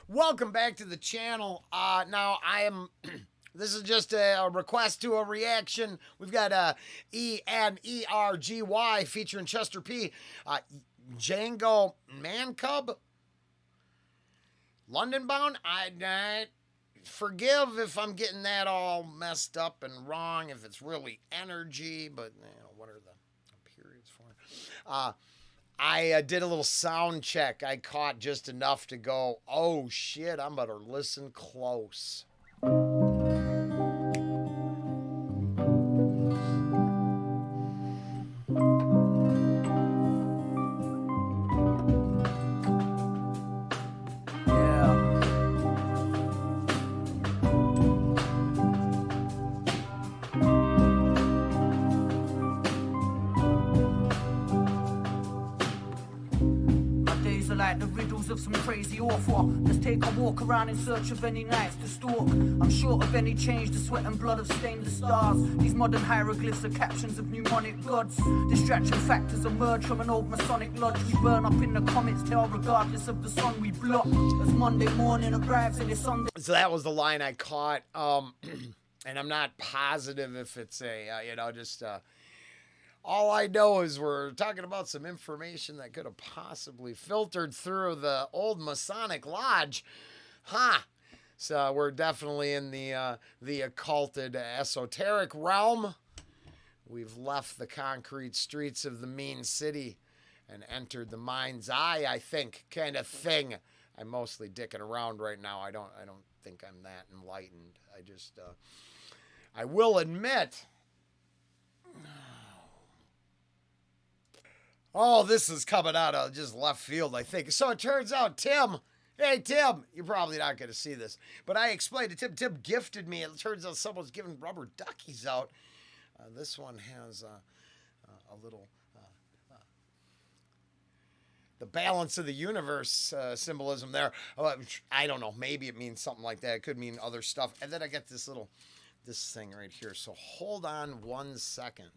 Welcome back to the channel. Now I am. This is just a request to a reaction. We've got E.N.E.R.G.Y featuring Chester P. Django Man Cub. London Bound. I forgive if I'm getting that all messed up and wrong. If it's really energy, but what are the periods for? I did a little sound check. I caught just enough to go, oh shit, I'm about to listen close. Like the riddles of some crazy author. Let's take a walk around in search of any nights to stalk. I'm short of any change, the sweat and blood have stained the stars. These modern hieroglyphs are captions of mnemonic gods. Distraction factors emerge from an old Masonic lodge. We burn up in the comets till regardless of the sun we block. As Monday morning arrives and it's Sunday. So that was the line I caught. And I'm not positive if it's all I know is we're talking about some information that could have possibly filtered through the old Masonic Lodge. So we're definitely in the occulted, esoteric realm. We've left the concrete streets of the mean city and entered the mind's eye, I think, kind of thing. I'm mostly dicking around right now. I don't think I'm that enlightened. I will admit. Oh, this is coming out of just left field, I think. So it turns out Tim, hey, Tim, you're probably not going to see this, but I explained to Tim. Tim gifted me. It turns out someone's giving rubber duckies out. This one has a little, the balance of the universe symbolism there. I don't know. Maybe it means something like that. It could mean other stuff. And then I get this thing right here. So hold on 1 second.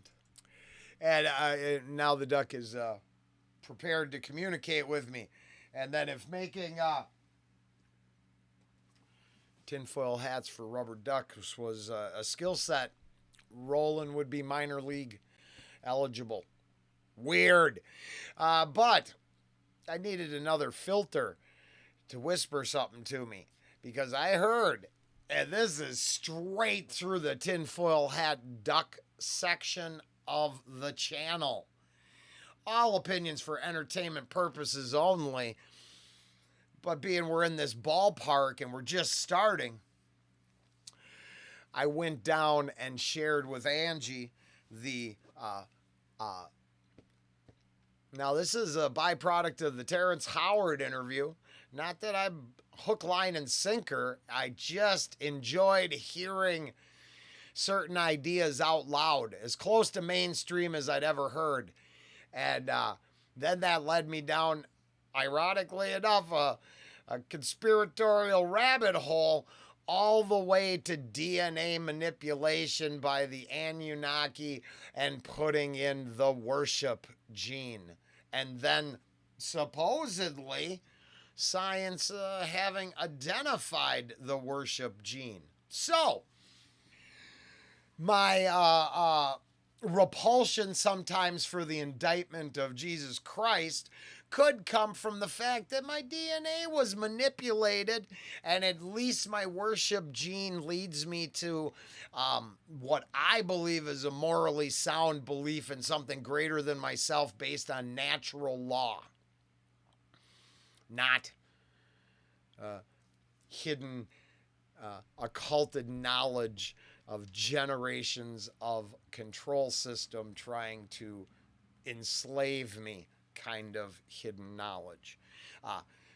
And now the duck is prepared to communicate with me. And then if making tinfoil hats for rubber ducks was a skill set, Rollen would be minor league eligible. Weird. But I needed another filter to whisper something to me. Because I heard, and this is straight through the tinfoil hat duck section of the channel. All opinions for entertainment purposes only. But being we're in this ballpark and we're just starting, I went down and shared with Angie the now this is a byproduct of the Terrence Howard interview. Not that I'm hook, line, and sinker. I just enjoyed hearing certain ideas out loud, as close to mainstream as I'd ever heard. And then that led me down, ironically enough, a conspiratorial rabbit hole all the way to DNA manipulation by the Anunnaki and putting in the worship gene. And then supposedly science having identified the worship gene. So my repulsion sometimes for the indictment of Jesus Christ could come from the fact that my DNA was manipulated, and at least my worship gene leads me to what I believe is a morally sound belief in something greater than myself based on natural law, not hidden occulted knowledge of generations of control system trying to enslave me kind of hidden knowledge.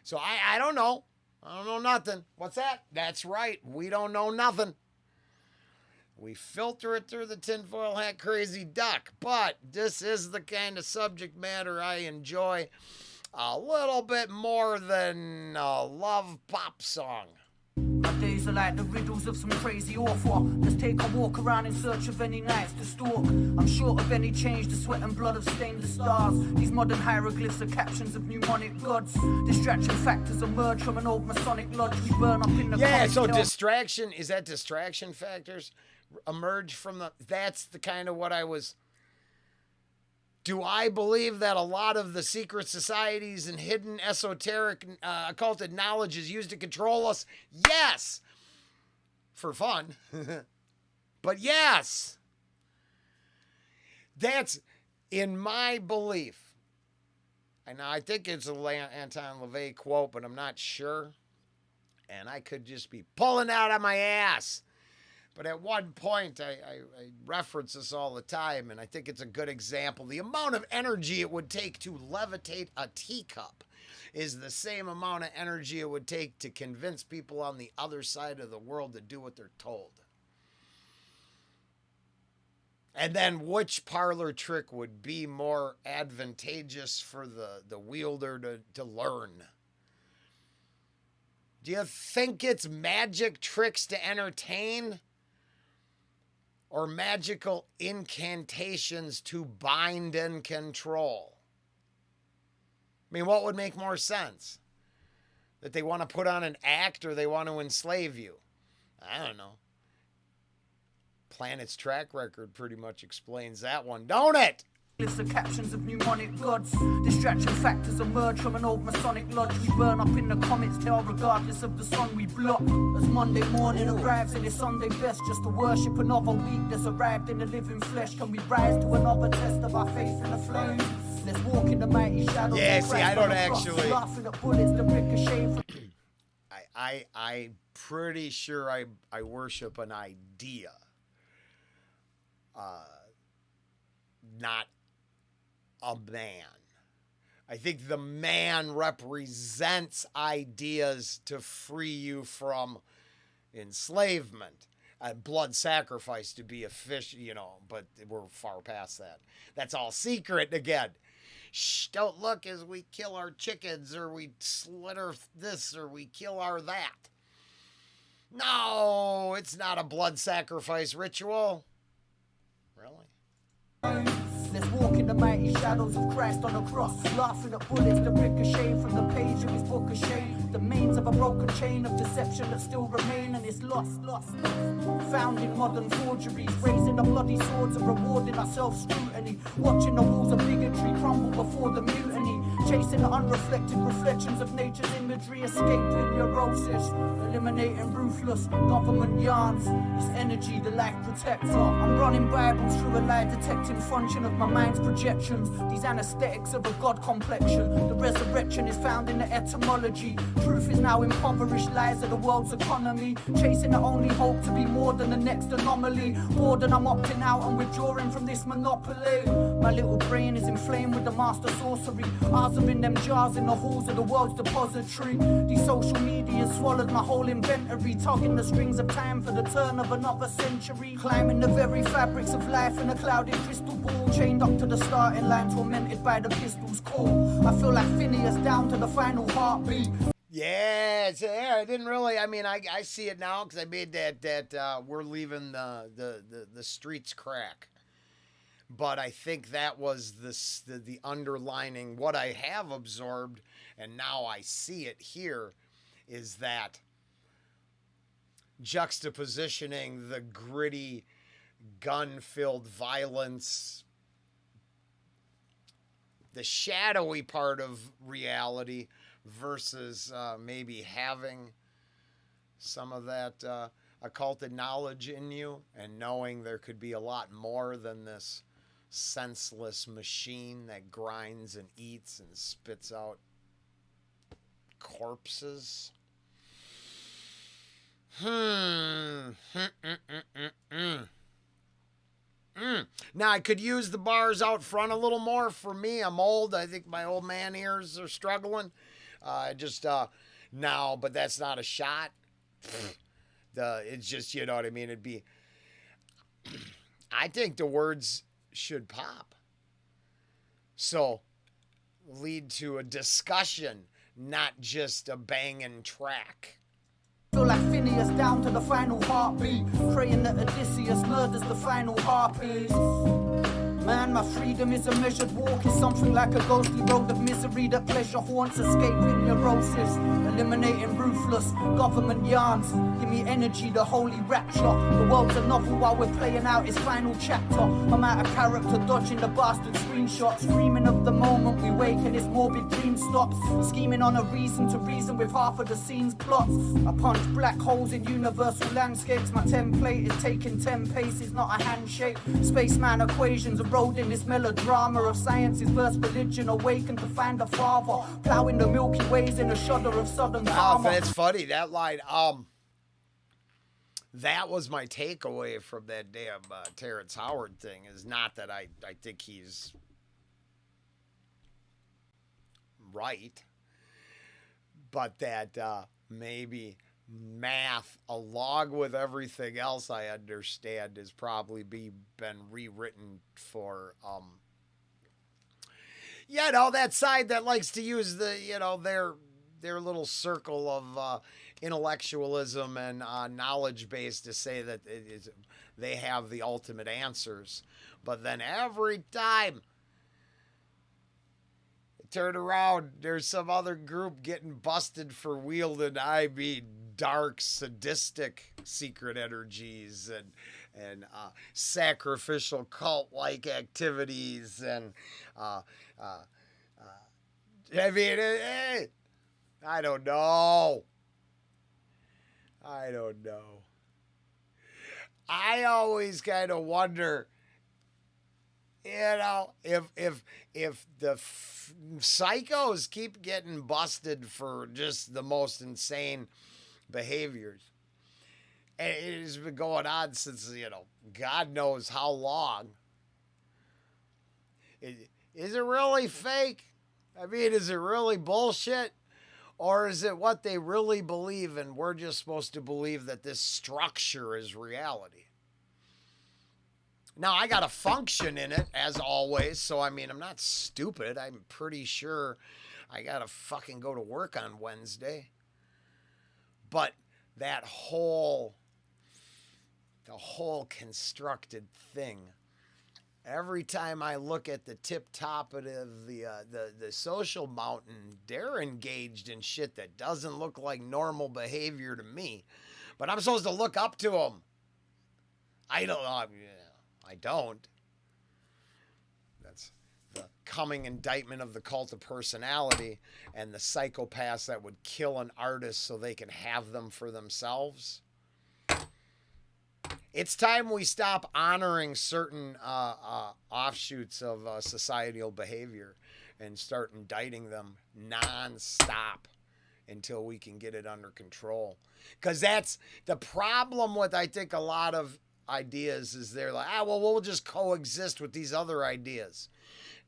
So I don't know. I don't know nothing. What's that? That's right. We don't know nothing. We filter it through the tinfoil hat crazy duck. But this is the kind of subject matter I enjoy a little bit more than a love pop song. My days days are like the riddles of some crazy author. Let's take a walk around in search of any nights to stalk. I'm short of any change, the sweat and blood have stained the stars. These modern hieroglyphs are captions of mnemonic gods. Distraction factors emerge from an old Masonic lodge. We burn up in the so distraction, is that distraction factors emerge from the, that's the kind of what I was. Do I believe that a lot of the secret societies and hidden esoteric occulted knowledge is used to control us? Yes. For fun. But yes. That's in my belief. And I think it's a Anton LaVey quote, but I'm not sure. And I could just be pulling out of my ass. But at one point, I reference this all the time, and I think it's a good example. The amount of energy it would take to levitate a teacup is the same amount of energy it would take to convince people on the other side of the world to do what they're told. And then which parlor trick would be more advantageous for the wielder to learn? Do you think it's magic tricks to entertain? Or magical incantations to bind and control? I mean, what would make more sense? That they want to put on an act or they want to enslave you? I don't know. Planet's track record pretty much explains that one, don't it? Lists are captions of mnemonic gods. Distraction factors emerge from an old Masonic lodge. We burn up in the comets tail regardless of the sun we block. As Monday morning arrives and it's Sunday best just to worship another week that's arrived in the living flesh. Can we rise to another test of our faith in the flames? Let's walk in the mighty shadows. Yeah, see, I don't actually. Laughing at bullets that ricochet from... I'm pretty sure I worship an idea. Not a man. I think the man represents ideas to free you from enslavement. Blood sacrifice to be a fish, but we're far past that. That's all secret again. Shh, don't look as we kill our chickens or we slit our this or we kill our that. No, it's not a blood sacrifice ritual. Really? Let's walk in the mighty shadows of Christ on the cross, laughing at bullets that ricochet from the page of his book of shame. The mains of a broken chain of deception that still remain, and it's lost. Found in modern forgeries, raising the bloody swords and rewarding our self-scrutiny. Watching the walls of bigotry crumble before the mutiny. Chasing the unreflected reflections of nature's imagery. Escaping neurosis, eliminating ruthless government yarns. It's energy, the life protector. I'm running Bibles through a lie detecting function of my mind's projections. These anesthetics of a god complexion. The resurrection is found in the etymology. Truth is now impoverished lies of the world's economy. Chasing the only hope to be more than the next anomaly. Bored and I'm opting out and withdrawing from this monopoly. My little brain is inflamed with the master sorcery. Ours are in them jars in the halls of the world's depository. These social media swallowed my whole inventory. Tugging the strings of time for the turn of another century. Climbing the very fabrics of life in a clouded crystal ball. Chained up to the starting line, tormented by the pistol's call. I feel like Phineas down to the final heartbeat. Yeah, I didn't really. I mean, I see it now because I made that we're leaving the streets crack. But I think that was the underlining. What I have absorbed, and now I see it here, is that juxtapositioning the gritty, gun-filled violence, the shadowy part of reality, versus maybe having some of that occulted knowledge in you and knowing there could be a lot more than this senseless machine that grinds and eats and spits out corpses. Now, I could use the bars out front a little more. For me, I'm old. I think my old man ears are struggling. Now, but that's not a shot. It's just, you know what I mean? It'd be, I think the words should pop. So, lead to a discussion, not just a banging track. still like Phineas down to the final heartbeat, praying that Odysseus murders the final harpies. Man, my freedom is a measured walk. It's something like a ghostly road of misery that pleasure haunts. Escaping neurosis, eliminating ruthless government yarns. Give me energy, the holy rapture. The world's a novel while we're playing out its final chapter. I'm out of character, dodging the bastard screenshots. Dreaming of the moment we wake and this morbid dream stops. Scheming on a reason to reason with half of the scene's plots. I punch black holes in universal landscapes. My template is taking 10 paces, not a handshake. Spaceman equations rolled in this melodrama of science's verse religion, awakened to find a father, plowing the Milky Ways in a shudder of sudden karma. It's funny, that line. That was my takeaway from that damn Terrence Howard thing. Is not that I think he's right, but that maybe math, along with everything else I understand, has probably been rewritten for that side that likes to use the their little circle of intellectualism and knowledge base to say that they have the ultimate answers. But then every time turn around, there's some other group getting busted for wielding, I mean, dark, sadistic secret energies and sacrificial cult-like activities and I mean, I don't know. I always kind of wonder, if the psychos keep getting busted for just the most insane behaviors, and it has been going on since, God knows how long. Is it really fake? I mean, is it really bullshit? Or is it what they really believe and we're just supposed to believe that this structure is reality? Now, I got to function in it, as always, so, I mean, I'm not stupid. I'm pretty sure I got to fucking go to work on Wednesday. But the whole constructed thing, every time I look at the tip top of the social mountain, they're engaged in shit that doesn't look like normal behavior to me. But I'm supposed to look up to them. I don't. That's the coming indictment of the cult of personality and the psychopaths that would kill an artist so they can have them for themselves. It's time we stop honoring certain offshoots of societal behavior and start indicting them nonstop until we can get it under control. Because that's the problem with, I think, a lot of ideas is they're like, we'll just coexist with these other ideas.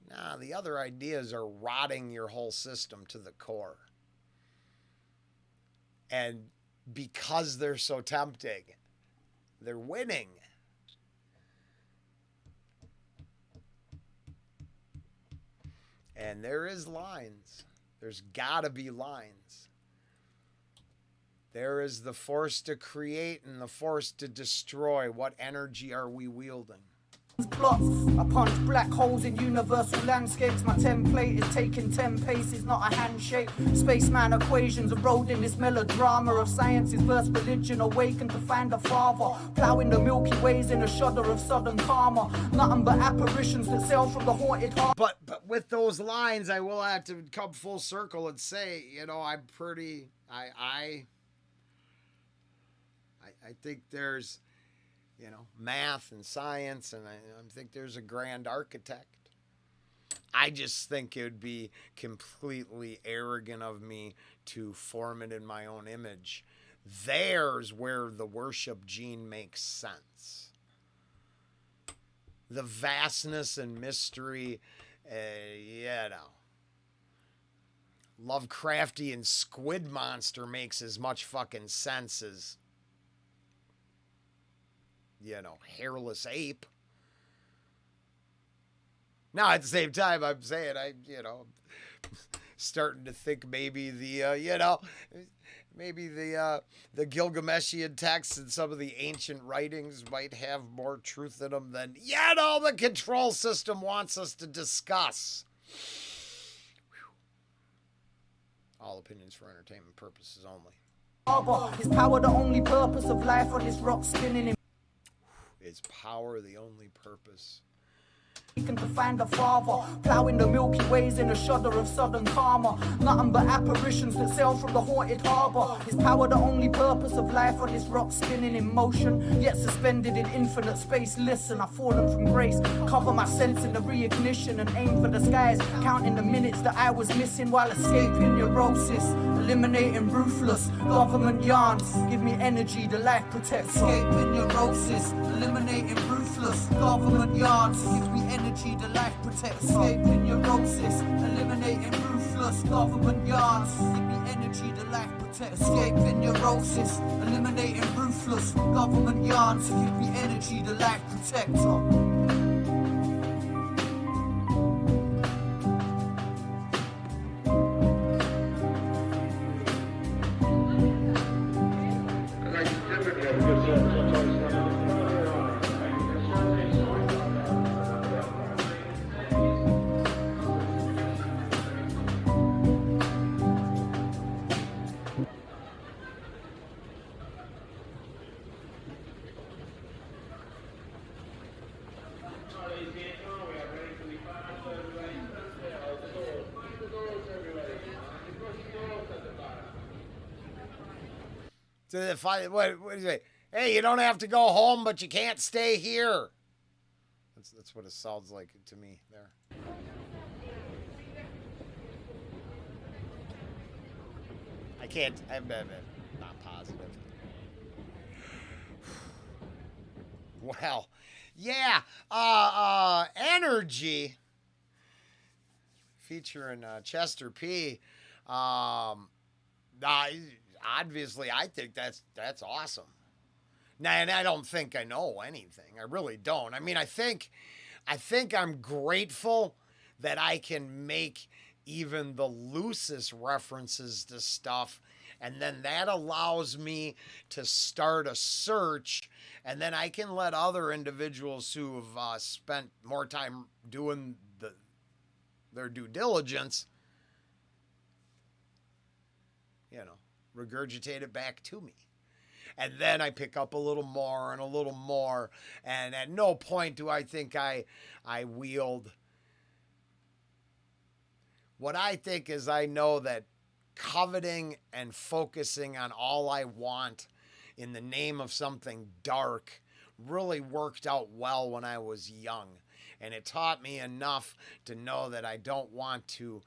Nah, the other ideas are rotting your whole system to the core. And because they're so tempting, they're winning. And there is lines. There's gotta be lines. There is the force to create and the force to destroy. What energy are we wielding? Plots. I punch black holes in universal landscapes. My template is taking 10 paces, not a handshake. Spaceman equations erode in this melodrama of science's verse religion, awakened to find a father, plowing the Milky Ways in a shudder of sudden karma. Nothing but apparitions that sail from the haunted heart. But with those lines, I will have to come full circle and say, I'm pretty. I think there's, math and science, and I think there's a grand architect. I just think it would be completely arrogant of me to form it in my own image. There's where the worship gene makes sense. The vastness and mystery, Lovecraftian squid monster makes as much fucking sense as, hairless ape. Now, at the same time, I'm saying, starting to think maybe the Maybe the Gilgameshian texts and some of the ancient writings might have more truth in them than yet all the control system wants us to discuss. All opinions for entertainment purposes only. Is power the only purpose of life on this rock spinning in? Is power the only purpose? To find the father, plowing the Milky Ways in a shudder of sudden karma. Nothing but apparitions that sail from the haunted harbor. Is power the only purpose of life on this rock spinning in motion, yet suspended in infinite space? Listen, I've fallen from grace, cover my sense in the reignition and aim for the skies, counting the minutes that I was missing while escaping neurosis, eliminating ruthless government yarns. Give me energy, the life protects. Escaping neurosis, eliminating ruthless government yarns. Give me energy, the life protects. Escaping neurosis, eliminating ruthless government yarns. Give me energy, the life protects. Escaping neurosis, eliminating ruthless government yarns. Give me energy, the life protector. What do you say? Hey, you don't have to go home, but you can't stay here. That's what it sounds like to me there. I can't. I'm not positive. Well, yeah. E.N.E.R.G.Y featuring Chester P. Obviously, I think that's awesome. Now, and I don't think I know anything. I really don't. I mean, I think I'm grateful that I can make even the loosest references to stuff, and then that allows me to start a search, and then I can let other individuals who have spent more time doing their due diligence, regurgitate it back to me. And then I pick up a little more and a little more. And at no point do I think I wield. What I think is I know that coveting and focusing on all I want in the name of something dark really worked out well when I was young. And it taught me enough to know that I don't want to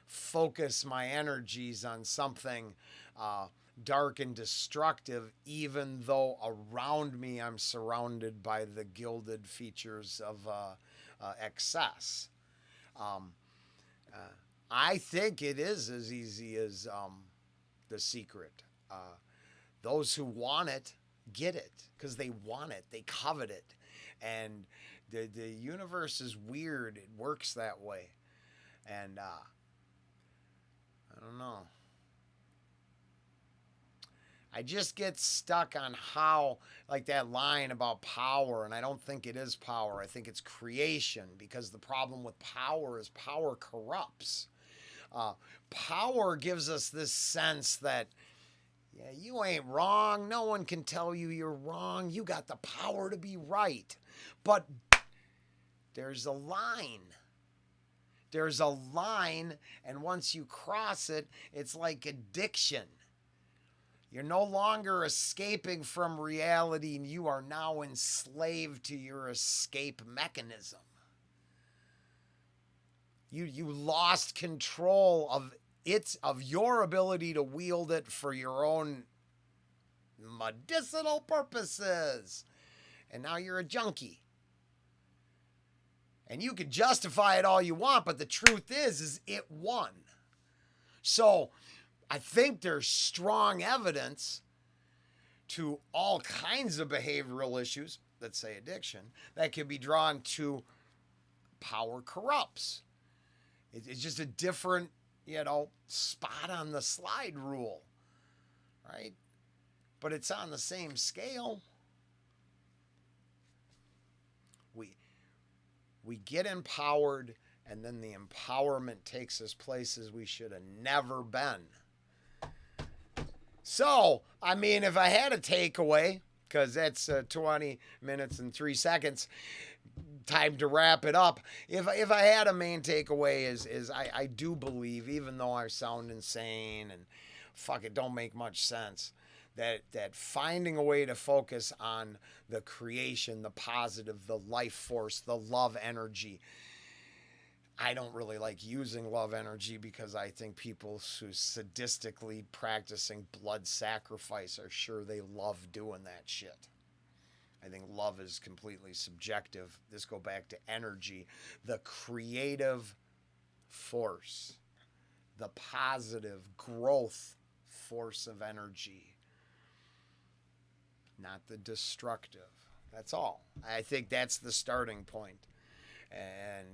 focus my energies on something dark and destructive, even though around me I'm surrounded by the gilded features of excess. I think it is as easy as The Secret. Those who want it get it because they want it, they covet it, and the universe is weird. It works that way, and I don't know. I just get stuck on how, like that line about power, and I don't think it is power. I think it's creation, because the problem with power is power corrupts. Power gives us this sense that, yeah, you ain't wrong. No one can tell you you're wrong. You got the power to be right. But there's a line. There's a line, and once you cross it, it's like addiction. You're no longer escaping from reality, and you are now enslaved to your escape mechanism. You lost control of your ability to wield it for your own medicinal purposes. And now you're a junkie. And you can justify it all you want, but the truth is it won. So I think there's strong evidence to all kinds of behavioral issues, let's say addiction, that can be drawn to power corrupts. It's just a different, spot on the slide rule. but it's on the same scale. We get empowered, and then the empowerment takes us places we should have never been. So, I mean, if I had a takeaway, because that's 20 minutes and 3 seconds, time to wrap it up. If I had a main takeaway is I do believe, even though I sound insane and fuck it don't make much sense, that finding a way to focus on the creation, the positive, the life force, the love energy. I don't really like using love energy because I think people who sadistically practicing blood sacrifice are sure they love doing that shit. I think love is completely subjective. This go back to energy, the creative force, the positive growth force of energy, not the destructive. That's all. I think that's the starting point. And,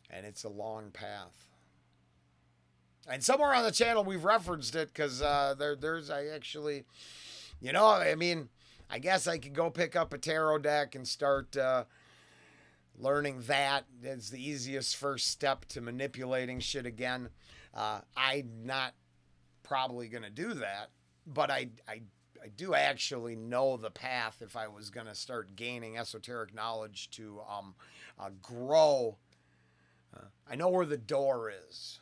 and it's a long path. And somewhere on the channel we've referenced it because I guess I could go pick up a tarot deck and start learning that. It's the easiest first step to manipulating shit again. I'm not probably going to do that, but I do actually know the path if I was going to start gaining esoteric knowledge to grow. I know where the door is,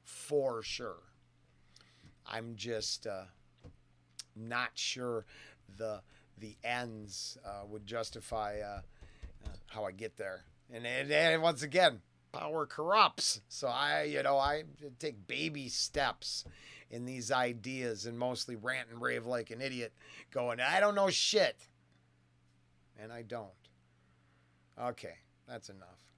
for sure. I'm just not sure the ends would justify how I get there. And once again, power corrupts. So I take baby steps in these ideas and mostly rant and rave like an idiot going, I don't know shit. And I don't. Okay, that's enough.